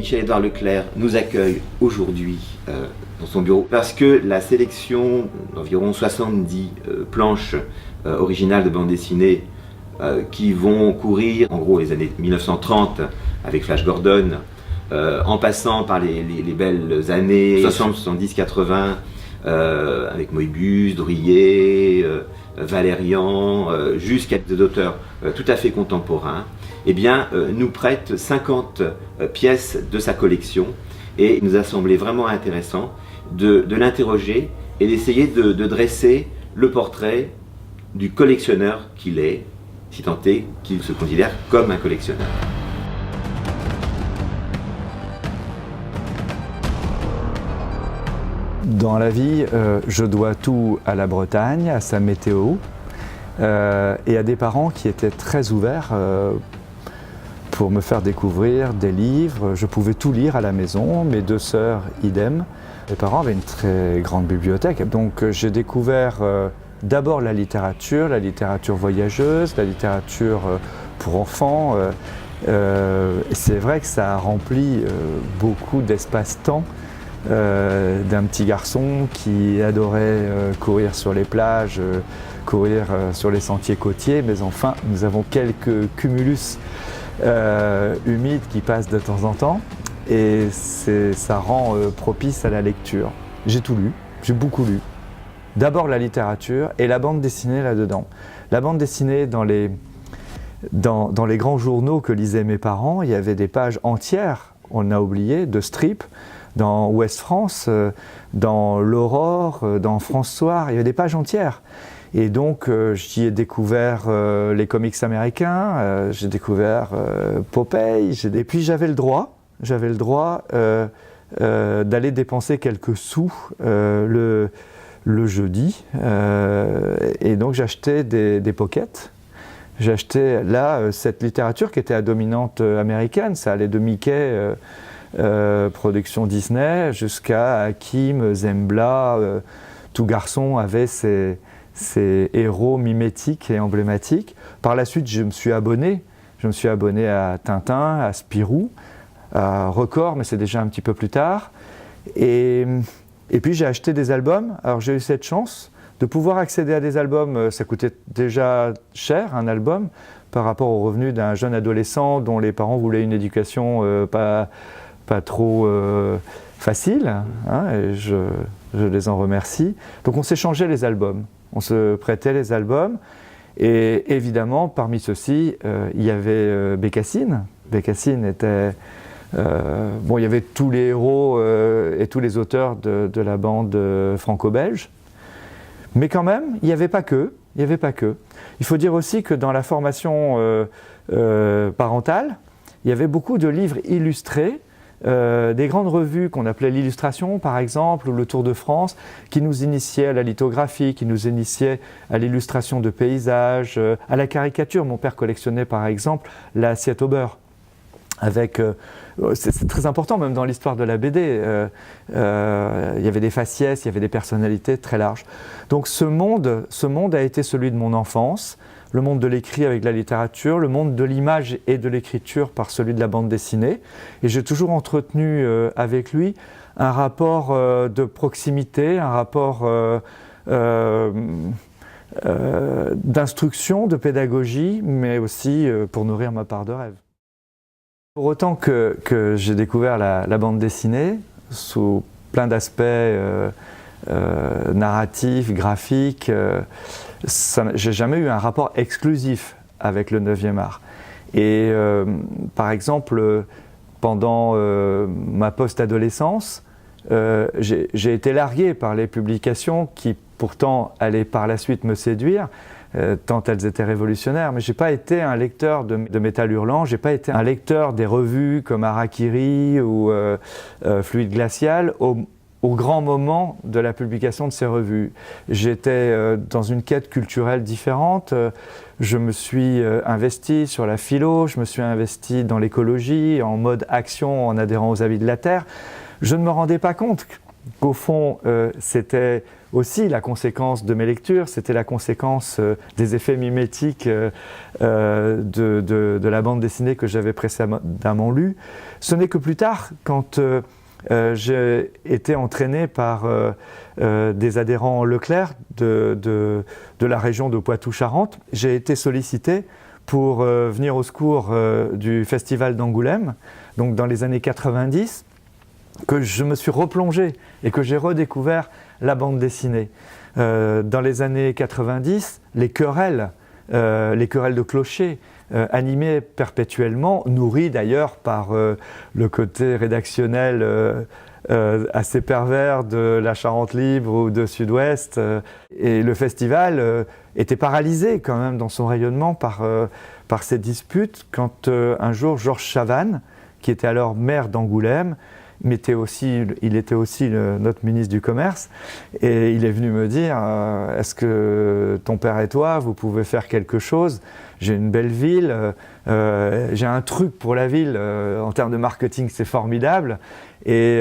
Michel-Édouard Leclerc nous accueille aujourd'hui dans son bureau parce que la sélection d'environ 70 planches originales de bande dessinée qui vont courir en gros les années 1930 avec Flash Gordon, en passant par les belles années 60, 70, 80 avec Moebius, Drouillet, Valérian, jusqu'à des auteurs tout à fait contemporains, eh bien, nous prête 50 pièces de sa collection et il nous a semblé vraiment intéressant de l'interroger et d'essayer de dresser le portrait du collectionneur qu'il est, si tant est qu'il se considère comme un collectionneur. Dans la vie, je dois tout à la Bretagne, à sa météo et à des parents qui étaient très ouverts pour me faire découvrir des livres. Je pouvais tout lire à la maison, mes deux sœurs, idem. Mes parents avaient une très grande bibliothèque, donc j'ai découvert d'abord la littérature voyageuse, la littérature pour enfants. C'est vrai que ça a rempli beaucoup d'espace-temps d'un petit garçon qui adorait courir sur les plages, courir sur les sentiers côtiers, mais enfin nous avons quelques cumulus humides qui passent de temps en temps et ça rend propice à la lecture. J'ai tout lu, j'ai beaucoup lu. D'abord la littérature et la bande dessinée là-dedans. La bande dessinée dans les grands journaux que lisaient mes parents, il y avait des pages entières, on a oublié, de strips. Dans Ouest France, dans l'Aurore, dans France Soir, il y avait des pages entières. Et donc j'y ai découvert les comics américains, j'ai découvert Popeye, et puis j'avais le droit d'aller dépenser quelques sous le jeudi. Et donc j'achetais des pockets. J'achetais là cette littérature qui était à dominante américaine, ça allait de Mickey, production Disney, jusqu'à Hakim, Zembla. Tout garçon avait ses héros mimétiques et emblématiques. Par la suite, je me suis abonné à Tintin, à Spirou, à Record, mais c'est déjà un petit peu plus tard. Et puis j'ai acheté des albums. Alors j'ai eu cette chance de pouvoir accéder à des albums. Ça coûtait déjà cher, un album, par rapport aux revenus d'un jeune adolescent dont les parents voulaient une éducation pas trop facile, hein, et je les en remercie. Donc on s'échangeait les albums, on se prêtait les albums, et évidemment parmi ceux-ci, il y avait Bécassine. Bécassine était... il y avait tous les héros et tous les auteurs de la bande franco-belge, mais quand même, il n'y avait pas que. Il faut dire aussi que dans la formation parentale, il y avait beaucoup de livres illustrés, des grandes revues qu'on appelait l'Illustration par exemple, ou le Tour de France, qui nous initiaient à la lithographie, qui nous initiaient à l'illustration de paysages, à la caricature. Mon père collectionnait par exemple l'assiette au beurre. C'est très important même dans l'histoire de la BD, il y avait des faciès, il y avait des personnalités très larges. Donc ce monde a été celui de mon enfance, le monde de l'écrit avec la littérature, le monde de l'image et de l'écriture par celui de la bande dessinée. Et j'ai toujours entretenu avec lui un rapport de proximité, un rapport d'instruction, de pédagogie, mais aussi pour nourrir ma part de rêve. Pour autant que j'ai découvert la bande dessinée sous plein d'aspects narratifs, graphiques, j'ai jamais eu un rapport exclusif avec le 9e art. Et par exemple, pendant ma post-adolescence, j'ai été largué par les publications qui pourtant allaient par la suite me séduire, tant elles étaient révolutionnaires, mais j'ai pas été un lecteur de Métal Hurlant, j'ai pas été un lecteur des revues comme Harakiri ou Fluide Glacial au grand moment de la publication de ces revues. J'étais dans une quête culturelle différente, je me suis investi sur la philo, je me suis investi dans l'écologie, en mode action, en adhérant aux Amis de la Terre. Je ne me rendais pas compte qu'au fond, c'était aussi la conséquence de mes lectures, c'était la conséquence des effets mimétiques de la bande dessinée que j'avais précédemment lue. Ce n'est que plus tard, quand j'ai été entraîné par des adhérents Leclerc de la région de Poitou-Charentes, j'ai été sollicité pour venir au secours du Festival d'Angoulême, donc dans les années 90, que je me suis replongé et que j'ai redécouvert la bande dessinée. Dans les années 90, les querelles de clochers, animées perpétuellement, nourries d'ailleurs par le côté rédactionnel assez pervers de la Charente Libre ou de Sud-Ouest. Et le festival était paralysé quand même dans son rayonnement par ces disputes quand un jour Georges Chavannes, qui était alors maire d'Angoulême, il était aussi notre ministre du Commerce, et il est venu me dire est-ce que ton père et toi, vous pouvez faire quelque chose? J'ai une belle ville, j'ai un truc pour la ville, en termes de marketing c'est formidable, et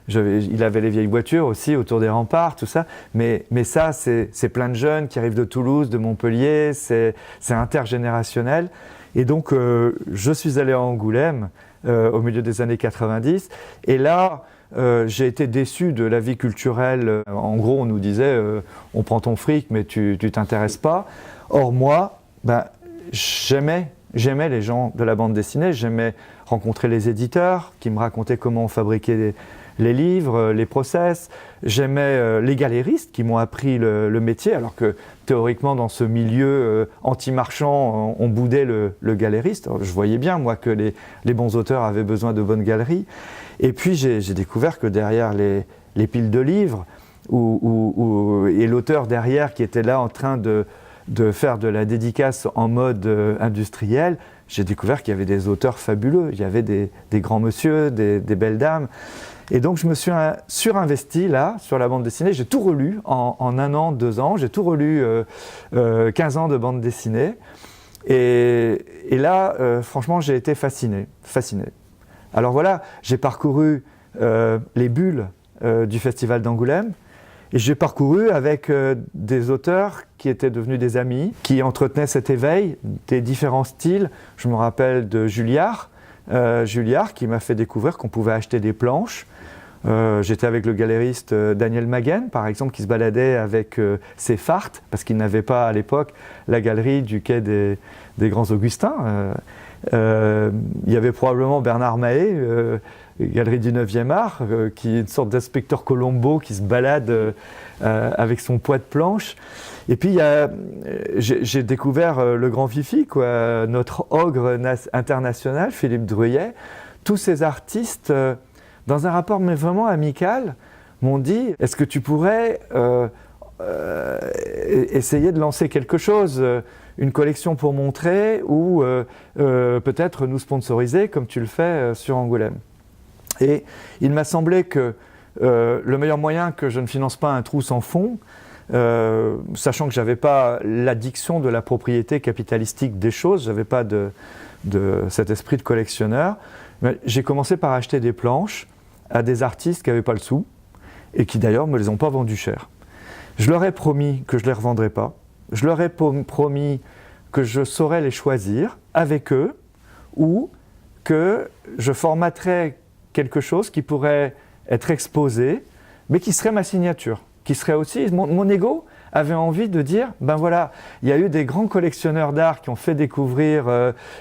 il avait les vieilles voitures aussi autour des remparts, tout ça, mais ça c'est plein de jeunes qui arrivent de Toulouse, de Montpellier, c'est intergénérationnel, et donc je suis allé à Angoulême au milieu des années 90. Et là, j'ai été déçu de la vie culturelle. En gros, on nous disait on prend ton fric, mais tu t'intéresses pas. Or, moi, j'aimais les gens de la bande dessinée. J'aimais rencontrer les éditeurs qui me racontaient comment on fabriquait les livres, les process. J'aimais les galéristes qui m'ont appris le métier, alors que théoriquement, dans ce milieu anti-marchand, on boudait le galériste. Alors, je voyais bien, moi, que les bons auteurs avaient besoin de bonnes galeries. Et puis, j'ai découvert que derrière les piles de livres, et l'auteur derrière qui était là en train de faire de la dédicace en mode industriel, j'ai découvert qu'il y avait des auteurs fabuleux. Il y avait des grands monsieur, des belles dames. Et donc je me suis surinvesti là, sur la bande dessinée. J'ai tout relu en 1 an, 2 ans. J'ai tout relu 15 ans de bande dessinée. Et là, franchement, j'ai été fasciné. Alors voilà, j'ai parcouru les bulles du Festival d'Angoulême. Et j'ai parcouru avec des auteurs qui étaient devenus des amis, qui entretenaient cet éveil des différents styles. Je me rappelle de Julliard qui m'a fait découvrir qu'on pouvait acheter des planches. J'étais avec le galériste Daniel Maguen, par exemple, qui se baladait avec ses fartes, parce qu'il n'avait pas à l'époque la galerie du quai des Grands Augustins. Il y avait probablement Bernard Mahé, galerie du 9e art, qui est une sorte d'inspecteur Colombo qui se balade avec son poids de planche. Et puis j'ai découvert le grand Fifi, quoi, notre ogre international, Philippe Druyet. Tous ces artistes, dans un rapport mais vraiment amical, m'ont dit: est-ce que tu pourrais essayer de lancer quelque chose, une collection pour montrer, ou peut-être nous sponsoriser comme tu le fais sur Angoulême. Et il m'a semblé que le meilleur moyen que je ne finance pas un trou sans fond, sachant que je n'avais pas l'addiction de la propriété capitalistique des choses, je n'avais pas de cet esprit de collectionneur, mais j'ai commencé par acheter des planches à des artistes qui n'avaient pas le sou et qui d'ailleurs ne me les ont pas vendues cher. Je leur ai promis que je ne les revendrais pas, je leur ai promis que je saurais les choisir avec eux, ou que je formaterais quelque chose qui pourrait être exposé, mais qui serait ma signature, qui serait aussi mon ego avait envie de dire, ben voilà, il y a eu des grands collectionneurs d'art qui ont fait découvrir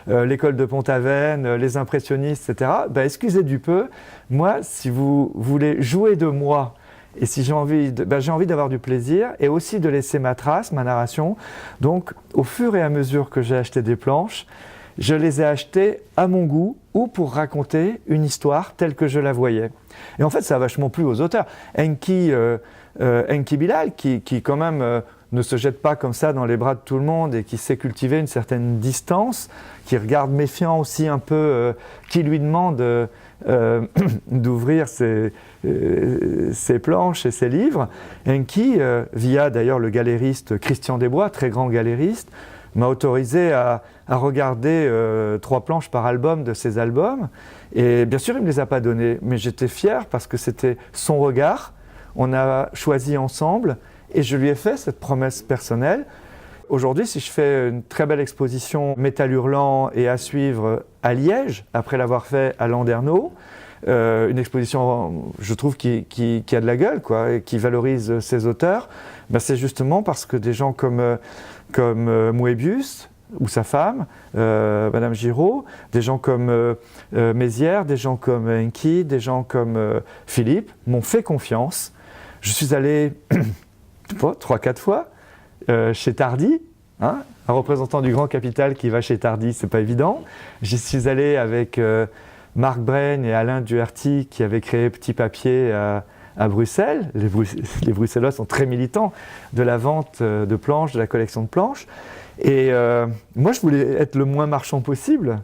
l'école de Pont-Aven, les impressionnistes, etc. Ben excusez du peu, moi, si vous voulez jouer de moi, et si j'ai envie d'avoir du plaisir, et aussi de laisser ma trace, ma narration. Donc, au fur et à mesure que j'ai acheté des planches, je les ai achetées à mon goût, ou pour raconter une histoire telle que je la voyais. Et en fait, ça a vachement plu aux auteurs. Enki Bilal, qui quand même ne se jette pas comme ça dans les bras de tout le monde et qui sait cultiver une certaine distance, qui regarde méfiant aussi un peu qui lui demande d'ouvrir ses planches et ses livres. Enki, via d'ailleurs le galériste Christian Desbois, très grand galériste, m'a autorisé à regarder 3 planches par album de ses albums. Et bien sûr, il ne me les a pas données, mais j'étais fier parce que c'était son regard. On a choisi ensemble et je lui ai fait cette promesse personnelle. Aujourd'hui, si je fais une très belle exposition Métal Hurlant et à suivre à Liège, après l'avoir fait à Landerneau, une exposition, je trouve, qui a de la gueule, quoi, et qui valorise ses auteurs, ben c'est justement parce que des gens comme Moebius, ou sa femme, Madame Giraud, des gens comme Mézières, des gens comme Enki, des gens comme Philippe m'ont fait confiance. Je suis allé 3-4 fois chez Tardy, hein, un représentant du grand capital qui va chez Tardy, c'est pas évident. J'y suis allé avec Marc Brenne et Alain Duherty qui avaient créé Petit Papier à Bruxelles. Les Bruxellois sont très militants de la vente de planches, de la collection de planches. Et moi, je voulais être le moins marchand possible.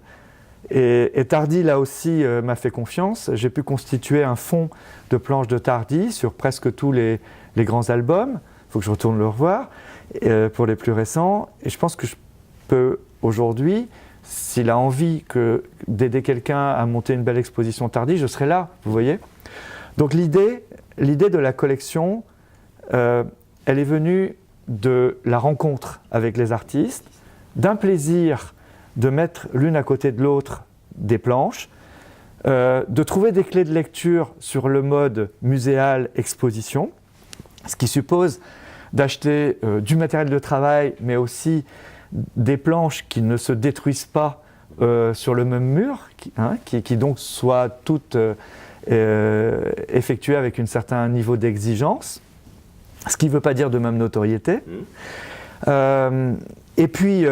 Et Tardy, là aussi, m'a fait confiance. J'ai pu constituer un fonds de planches de Tardy sur presque tous les grands albums. Il faut que je retourne le revoir pour les plus récents. Et je pense que je peux aujourd'hui, s'il a envie d'aider quelqu'un à monter une belle exposition Tardy, je serai là, vous voyez. Donc l'idée de la collection, elle est venue de la rencontre avec les artistes, d'un plaisir de mettre l'une à côté de l'autre des planches, de trouver des clés de lecture sur le mode muséal exposition, ce qui suppose d'acheter du matériel de travail, mais aussi des planches qui ne se détruisent pas sur le même mur, qui donc soient toutes effectuées avec un certain niveau d'exigence, ce qui ne veut pas dire de même notoriété. Et puis,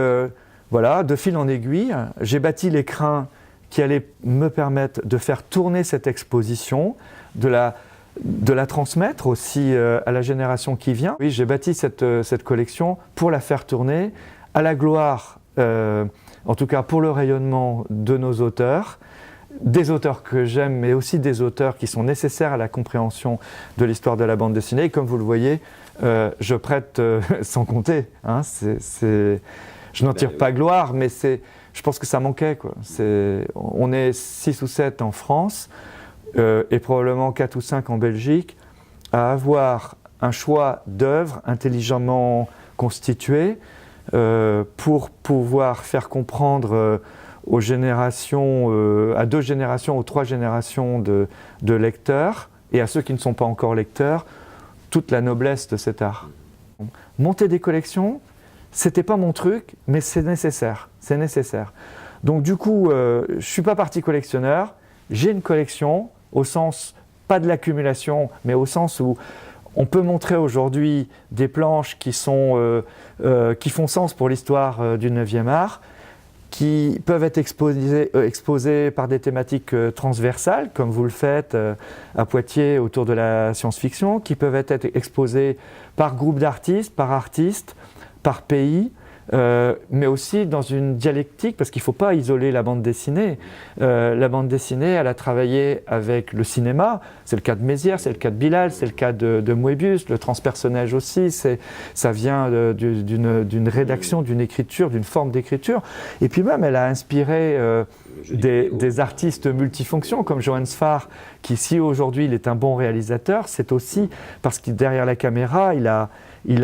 voilà, de fil en aiguille, j'ai bâti l'écrin qui allait me permettre de faire tourner cette exposition, de la transmettre aussi à la génération qui vient. Oui, j'ai bâti cette collection pour la faire tourner à la gloire, en tout cas pour le rayonnement de nos auteurs, des auteurs que j'aime, mais aussi des auteurs qui sont nécessaires à la compréhension de l'histoire de la bande dessinée. Et comme vous le voyez, je prête sans compter. Hein, je n'en tire pas gloire, mais je pense que ça manquait, quoi. On est 6 ou 7 en France, et probablement 4 ou 5 en Belgique, à avoir un choix d'œuvres intelligemment constitué pour pouvoir faire comprendre aux générations, à 2 générations ou 3 générations de lecteurs, et à ceux qui ne sont pas encore lecteurs, toute la noblesse de cet art. Monter des collections, c'était pas mon truc, mais c'est nécessaire. C'est nécessaire. Donc du coup, je suis pas parti collectionneur, j'ai une collection, au sens, pas de l'accumulation, mais au sens où on peut montrer aujourd'hui des planches qui font sens pour l'histoire du 9e art, qui peuvent être exposées par des thématiques transversales, comme vous le faites à Poitiers autour de la science-fiction, qui peuvent être exposées par groupe d'artistes, par pays, mais aussi dans une dialectique, parce qu'il ne faut pas isoler la bande dessinée. La bande dessinée, elle a travaillé avec le cinéma, c'est le cas de Mézières, c'est le cas de Bilal, c'est le cas de Moebius, le transpersonnage aussi, ça vient d'une rédaction, d'une écriture, d'une forme d'écriture. Et puis même, elle a inspiré des artistes multifonctions, comme Johannes Farr, qui, si aujourd'hui il est un bon réalisateur, c'est aussi parce que derrière la caméra, il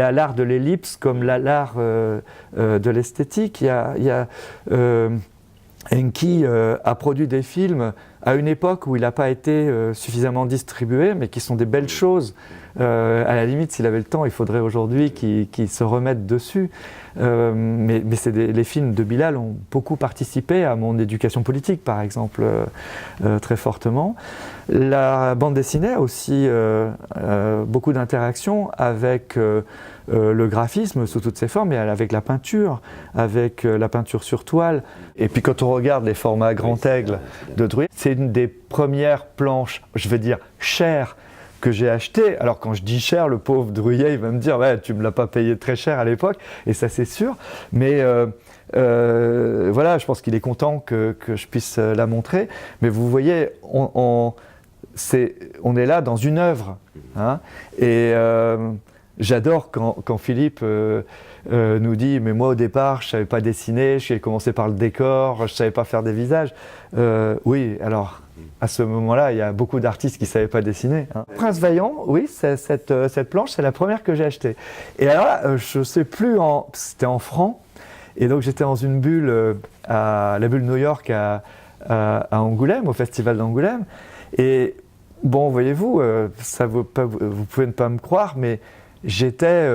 a l'art de l'ellipse comme l'art de l'esthétique. Enki a produit des films à une époque où il n'a pas été suffisamment distribué, mais qui sont des belles choses. À la limite, s'il avait le temps, il faudrait aujourd'hui qu'il se remette dessus. Mais les films de Bilal ont beaucoup participé à mon éducation politique, par exemple, très fortement. La bande dessinée a aussi beaucoup d'interactions avec le graphisme sous toutes ses formes, et avec la peinture sur toile. Et puis quand on regarde les formats grand aigle de Druillet, c'est une des premières planches, je vais dire chères, que j'ai acheté. Alors quand je dis cher, le pauvre Druillet, il va me dire ouais, tu me l'as pas payé très cher à l'époque, et ça c'est sûr, mais voilà, je pense qu'il est content que je puisse la montrer. Mais vous voyez, on est là dans une œuvre, hein, et j'adore quand Philippe nous dit « mais moi au départ je ne savais pas dessiner, j'ai commencé par le décor, je ne savais pas faire des visages ». Oui, alors à ce moment-là, il y a beaucoup d'artistes qui ne savaient pas dessiner. Hein. Prince Vaillant, oui, cette planche, c'est la première que j'ai achetée. Et alors là, je ne sais plus, c'était en francs, et donc j'étais dans une bulle, la bulle New York à Angoulême, au festival d'Angoulême. Et bon, voyez-vous, vous pouvez ne pas me croire, mais j'étais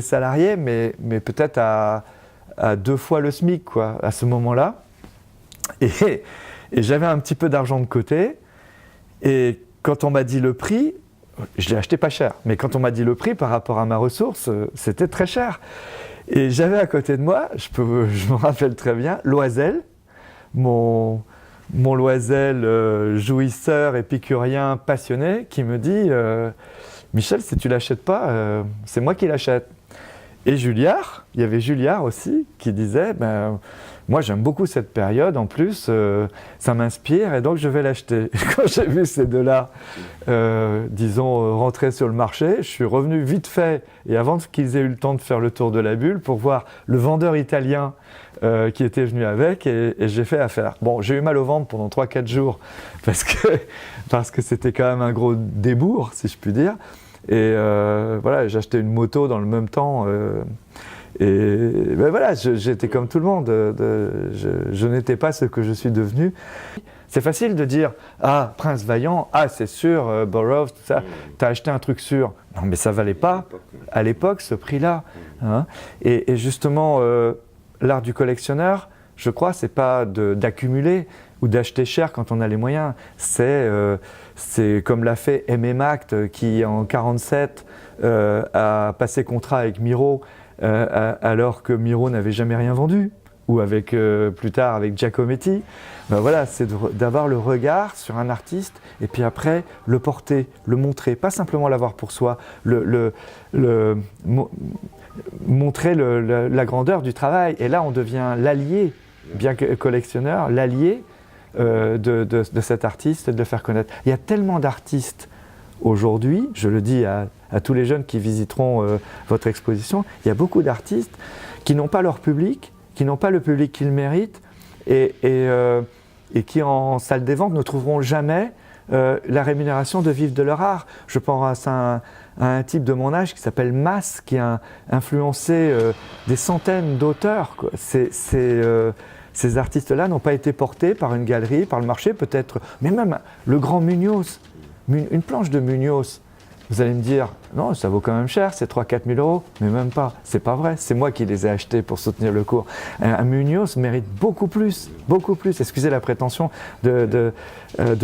salarié, mais peut-être à 2 fois le SMIC, quoi, à ce moment-là. Et j'avais un petit peu d'argent de côté. Et quand on m'a dit le prix, je l'ai acheté pas cher. Mais quand on m'a dit le prix par rapport à ma ressource, c'était très cher. Et j'avais à côté de moi, je me rappelle très bien, Loisel, mon Loisel jouisseur, épicurien, passionné, qui me dit Michel, si tu l'achètes pas, c'est moi qui l'achète. Et Julliard, il y avait Julliard aussi, qui disait moi j'aime beaucoup cette période, en plus ça m'inspire et donc je vais l'acheter. Quand j'ai vu ces deux-là, disons, rentrer sur le marché, je suis revenu vite fait, et avant qu'ils aient eu le temps de faire le tour de la bulle, pour voir le vendeur italien qui était venu avec, et j'ai fait affaire. Bon, j'ai eu mal au ventre pendant 3-4 jours, parce que c'était quand même un gros débours, si je puis dire. Et voilà, j'ai acheté une moto dans le même temps. Et ben voilà, j'étais comme tout le monde. Je n'étais pas ce que je suis devenu. C'est facile de dire « Ah, Prince Vaillant, ah c'est sûr, Burroughs, tout ça, t'as acheté un truc sûr. » Non, mais ça valait pas à l'époque ce prix-là. Hein. Et justement, l'art du collectionneur, je crois, c'est pas d'accumuler ou d'acheter cher quand on a les moyens. C'est comme l'a fait Aimé Macte, qui en 1947 a passé contrat avec Miro, alors que Miro n'avait jamais rien vendu, ou avec plus tard avec Giacometti. Ben voilà, c'est d'avoir le regard sur un artiste et puis après le porter, le montrer, pas simplement l'avoir pour soi, montrer la grandeur du travail. Et là, on devient l'allié, bien que collectionneur, l'allié de cet artiste et de le faire connaître. Il y a tellement d'artistes aujourd'hui, je le dis à tous les jeunes qui visiteront votre exposition, il y a beaucoup d'artistes qui n'ont pas leur public, qui n'ont pas le public qu'ils méritent et qui en salle des ventes ne trouveront jamais la rémunération de vivre de leur art. Je pense à un type de mon âge qui s'appelle Mas, qui a influencé des centaines d'auteurs. Ces artistes-là n'ont pas été portés par une galerie, par le marché peut-être, mais même le grand Munoz, une planche de Munoz. Vous allez me dire, non, ça vaut quand même cher, c'est 3-4 000 euros, mais même pas, c'est pas vrai, c'est moi qui les ai achetés pour soutenir le cours. Un Munoz mérite beaucoup plus, excusez la prétention de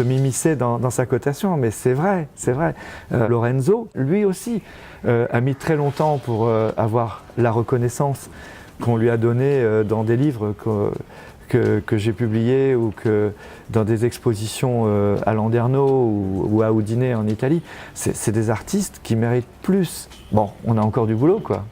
m'immiscer dans sa cotation, mais c'est vrai, c'est vrai. Lorenzo, lui aussi, a mis très longtemps pour avoir la reconnaissance qu'on lui a donnée dans des livres que j'ai publiés ou dans des expositions à Landerneau ou à Udine en Italie. C'est des artistes qui méritent plus. Bon, on a encore du boulot, quoi.